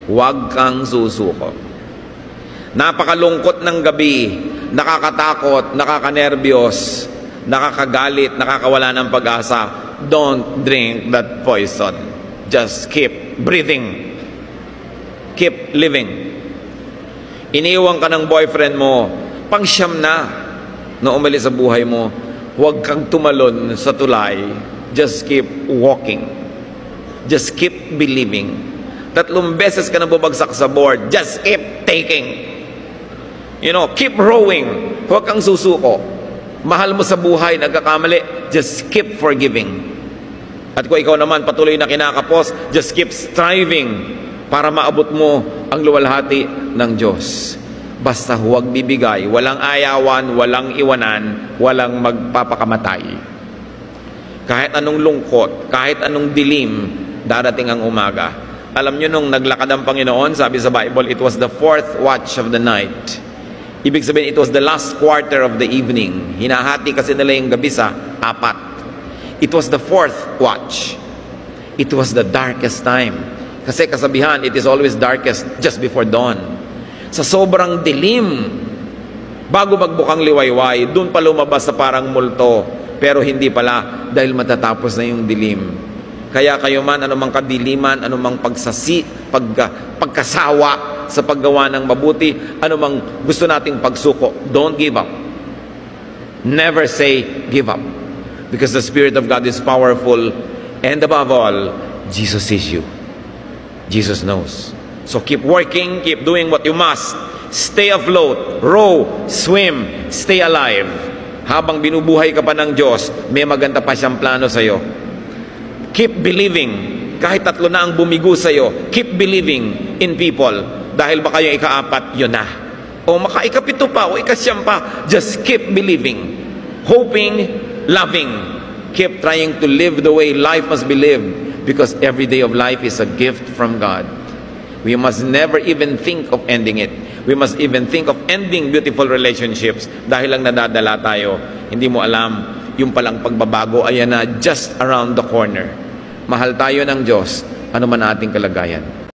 Huwag kang susuko. Napakalungkot ng gabi, nakakatakot, nakakanerbiyos, nakakagalit, nakakawala ng pag-asa. Don't drink that poison. Just keep breathing. Keep living. Iniwan ka ng boyfriend mo, pang-siyam na umalis sa buhay mo. Huwag kang tumalon sa tulay. Just keep walking. Just keep believing. 3 beses ka na bubagsak sa board. Just keep taking. Keep rowing. Huwag kang susuko. Mahal mo sa buhay, nagkakamali, just keep forgiving. At kung ikaw naman patuloy na kinakapos, just keep striving para maabot mo ang luwalhati ng Diyos. Basta huwag bibigay, walang ayawan, walang iwanan, walang magpapakamatay. Kahit anong lungkot, kahit anong dilim, darating ang umaga. Alam nyo, nung naglakad ang Panginoon, sabi sa Bible, it was the 4th watch of the night. Ibig sabihin, it was the last quarter of the evening. Hinahati kasi nila yung gabi sa 4. It was the 4th watch. It was the darkest time. Kasi kasabihan, it is always darkest just before dawn. Sa sobrang dilim, bago magbukang liwayway, dun pa lumabas sa parang multo. Pero hindi pala, dahil matatapos na yung dilim. Kaya kayo man, anumang kadiliman, anumang pagkasawa sa paggawa ng mabuti, anumang gusto nating pagsuko, don't give up. Never say give up. Because the Spirit of God is powerful, and above all, Jesus sees you. Jesus knows. So keep working, keep doing what you must. Stay afloat, row, swim, stay alive. Habang binubuhay ka pa ng Diyos, may maganda pa siyang plano sa iyo. Keep believing. Kahit 3 na ang bumigo sa iyo, keep believing in people. Dahil baka yung ika-4, yun na. O maka-ika-7 pa, o ika-9 pa. Just keep believing. Hoping, loving. Keep trying to live the way life must be lived. Because every day of life is a gift from God. We must never even think of ending it. We must even think of ending beautiful relationships. Dahil lang nadadala tayo. Hindi mo alam, yung palang pagbabago, ayan na, just around the corner. Mahal tayo ng Diyos, ano man ating kalagayan.